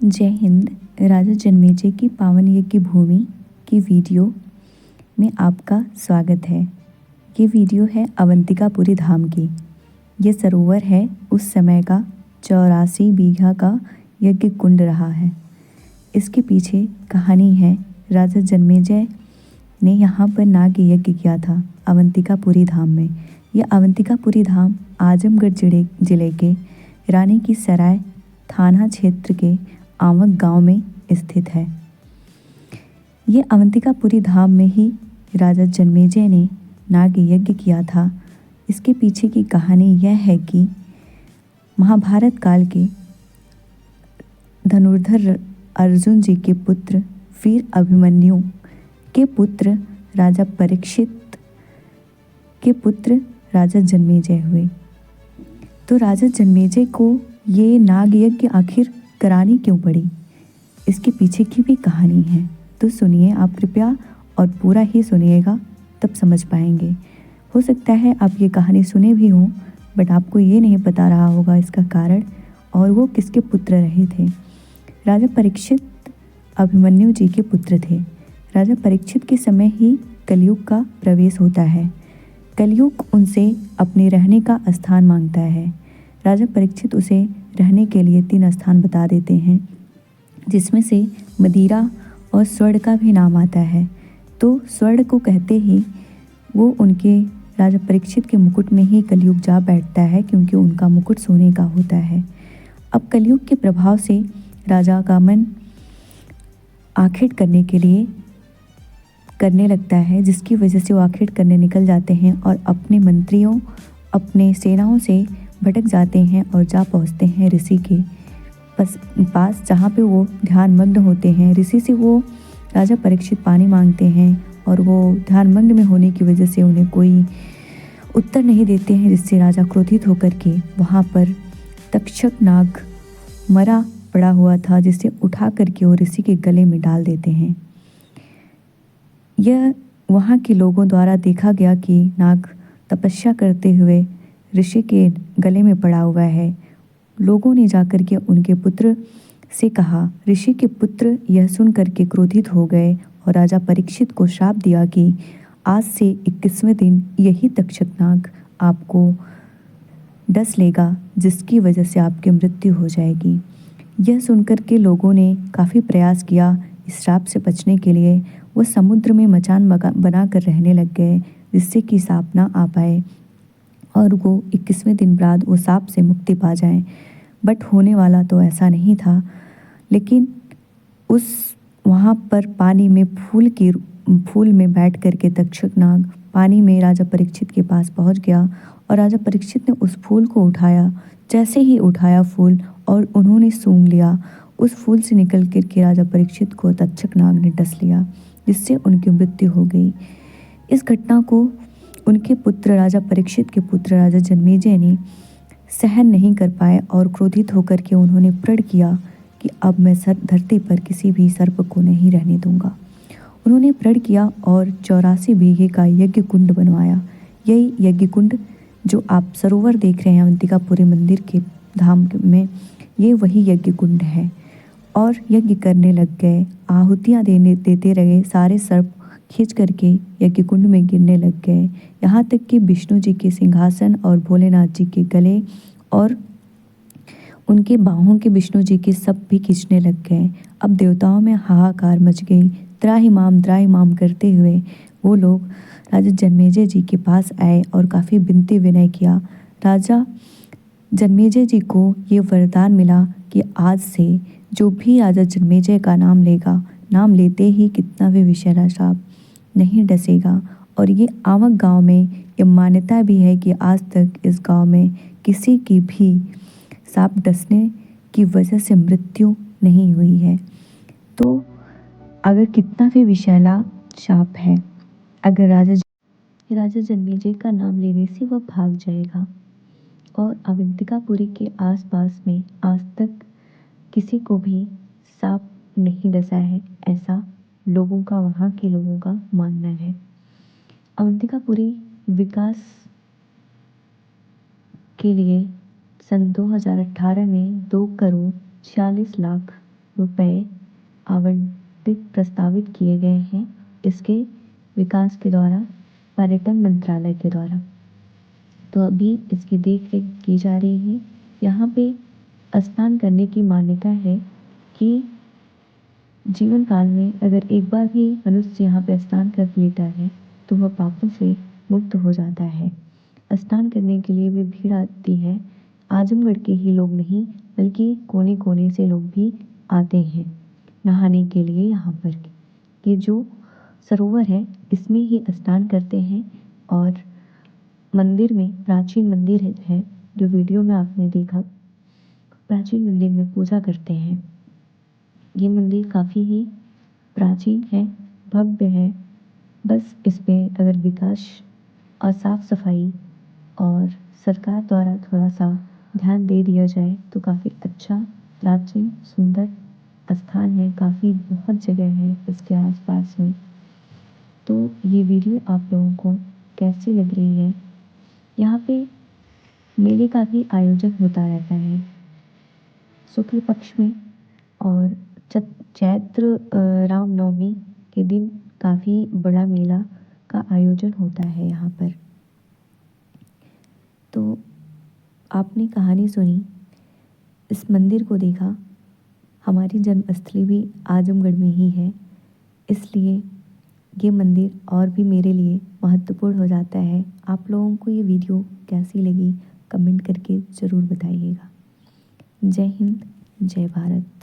जय हिंद। राजा जन्मेजय की पावन यज्ञ भूमि की वीडियो में आपका स्वागत है। ये वीडियो है अवंतिकापुरी धाम की। ये सरोवर है उस समय का 84 बीघा का यज्ञ कुंड रहा है। इसके पीछे कहानी है, राजा जन्मेजय ने यहाँ पर नाग यज्ञ किया था अवंतिकापुरी धाम में। यह अवंतिकापुरी धाम आजमगढ़ जिले के रानी की सराय थाना क्षेत्र के आवक गांव में स्थित है। ये अवंतिकापुरी धाम में ही राजा जन्मेजय ने नाग यज्ञ किया था। इसके पीछे की कहानी यह है कि महाभारत काल के धनुर्धर अर्जुन जी के पुत्र वीर अभिमन्यु के पुत्र राजा परीक्षित के पुत्र राजा जन्मेजय हुए। तो राजा जन्मेजय को ये नाग यज्ञ आखिर करानी क्यों पड़ी, इसके पीछे की भी कहानी है। तो सुनिए आप कृपया, और पूरा ही सुनिएगा, तब समझ पाएंगे। हो सकता है आप ये कहानी सुने भी हों, बट आपको ये नहीं पता रहा होगा इसका कारण और वो किसके पुत्र रहे थे। राजा परीक्षित अभिमन्यु जी के पुत्र थे। राजा परीक्षित के समय ही कलयुग का प्रवेश होता है। कलयुग उनसे अपने रहने का स्थान मांगता है। राजा परीक्षित उसे रहने के लिए 3 स्थान बता देते हैं, जिसमें से मदिरा और स्वर्ण का भी नाम आता है। तो स्वर्ण को कहते ही वो उनके राजा परीक्षित के मुकुट में ही कलयुग जा बैठता है, क्योंकि उनका मुकुट सोने का होता है। अब कलयुग के प्रभाव से राजा का मन आखेट करने के लिए करने लगता है, जिसकी वजह से वो आखेट करने निकल जाते हैं और अपने मंत्रियों, अपने सेनाओं से भटक जाते हैं और जा पहुंचते हैं ऋषि के पास, जहाँ पे वो ध्यानमग्न होते हैं। ऋषि से वो राजा परीक्षित पानी मांगते हैं और वो ध्यानमग्न में होने की वजह से उन्हें कोई उत्तर नहीं देते हैं, जिससे राजा क्रोधित होकर के वहाँ पर तक्षक नाग मरा पड़ा हुआ था, जिसे उठा करके वो ऋषि के गले में डाल देते हैं। यह वहाँ के लोगों द्वारा देखा गया कि नाग तपस्या करते हुए ऋषि के गले में पड़ा हुआ है। लोगों ने जाकर के उनके पुत्र से कहा। ऋषि के पुत्र यह सुन करके क्रोधित हो गए और राजा परीक्षित को श्राप दिया कि आज से 21वें दिन यही तक्षक नाग आपको डस लेगा, जिसकी वजह से आपकी मृत्यु हो जाएगी। यह सुनकर के लोगों ने काफ़ी प्रयास किया इस श्राप से बचने के लिए। वो समुद्र में मचान बना कर रहने लग गए, जिससे कि सांप ना आ पाए और वो 21वें दिन बाद वो सांप से मुक्ति पा जाएं। बट होने वाला तो ऐसा नहीं था। लेकिन उस वहाँ पर पानी में फूल में बैठ करके तक्षक नाग पानी में राजा परीक्षित के पास पहुँच गया और राजा परीक्षित ने उस फूल को उठाया। जैसे ही उठाया फूल और उन्होंने सूंघ लिया, उस फूल से निकल कर के राजा परीक्षित को तक्षक नाग ने डस लिया, जिससे उनकी मृत्यु हो गई। इस घटना को उनके पुत्र राजा परीक्षित के पुत्र राजा जन्मेजय ने सहन नहीं कर पाए और क्रोधित होकर के उन्होंने प्रण किया कि अब मैं धरती पर किसी भी सर्प को नहीं रहने दूंगा। उन्होंने प्रण किया और 84 बीघे का यज्ञ कुंड बनवाया। यही यज्ञ कुंड जो आप सरोवर देख रहे हैं अवंतिकापुरी मंदिर के धाम में, ये वही यज्ञ कुंड है। और यज्ञ करने लग गए, आहुतियाँ देते रहे। सारे सर्प खींच करके यज्ञ कुंड में गिरने लग गए, यहाँ तक कि विष्णु जी के सिंहासन और भोलेनाथ जी के गले और उनके बाहों के विष्णु जी के सब भी खींचने लग गए। अब देवताओं में हाहाकार मच गई। त्राहिमाम करते हुए वो लोग राजा जन्मेजय जी के पास आए और काफ़ी विनती विनय किया। राजा जन्मेजय जी को ये वरदान मिला कि आज से जो भी राजा जन्मेजय का नाम लेगा, नाम लेते ही कितना भी विषैला साँप नहीं डसेगा। और ये आवक गांव में ये मान्यता भी है कि आज तक इस गांव में किसी की भी सांप डसने की वजह से मृत्यु नहीं हुई है। तो अगर कितना भी विषैला सांप है, अगर राजा जन्मेजय का नाम लेने से वह भाग जाएगा। और अवंतिकापुरी के आसपास में आज तक किसी को भी सांप नहीं डसा है, ऐसा लोगों का, वहाँ के लोगों का मानना है। अवंतिकापुरी विकास के लिए सन 2018 में 2 करोड़ 46 लाख रुपए आवंटित प्रस्तावित किए गए हैं इसके विकास के द्वारा पर्यटन मंत्रालय के द्वारा। तो अभी इसकी देख रेख की जा रही है। यहाँ पे स्नान करने की मान्यता है कि जीवन काल में अगर एक बार भी मनुष्य यहाँ पे स्नान कर लेता है तो वह पापों से मुक्त हो जाता है। स्नान करने के लिए भी भीड़ आती है। आजमगढ़ के ही लोग नहीं बल्कि कोने कोने से लोग भी आते हैं नहाने के लिए यहाँ पर। ये जो सरोवर है इसमें ही स्नान करते हैं और मंदिर में प्राचीन मंदिर है जो वीडियो में आपने देखा, प्राचीन मंदिर में पूजा करते हैं। ये मंदिर काफ़ी ही प्राचीन है, भव्य है। बस इस पे अगर विकास और साफ सफाई और सरकार द्वारा थोड़ा सा ध्यान दे दिया जाए तो काफ़ी अच्छा प्राचीन सुंदर स्थान है। काफ़ी बहुत जगह है इसके आसपास में। तो ये वीडियो आप लोगों को कैसी लग रही है? यहाँ पे मेले का भी आयोजन होता रहता है शुक्ल पक्ष में और चैत्र रामनवमी के दिन काफ़ी बड़ा मेला का आयोजन होता है यहाँ पर। तो आपने कहानी सुनी, इस मंदिर को देखा। हमारी जन्मस्थली भी आजमगढ़ में ही है, इसलिए ये मंदिर और भी मेरे लिए महत्वपूर्ण हो जाता है। आप लोगों को ये वीडियो कैसी लगी कमेंट करके ज़रूर बताइएगा। जय हिंद, जय भारत।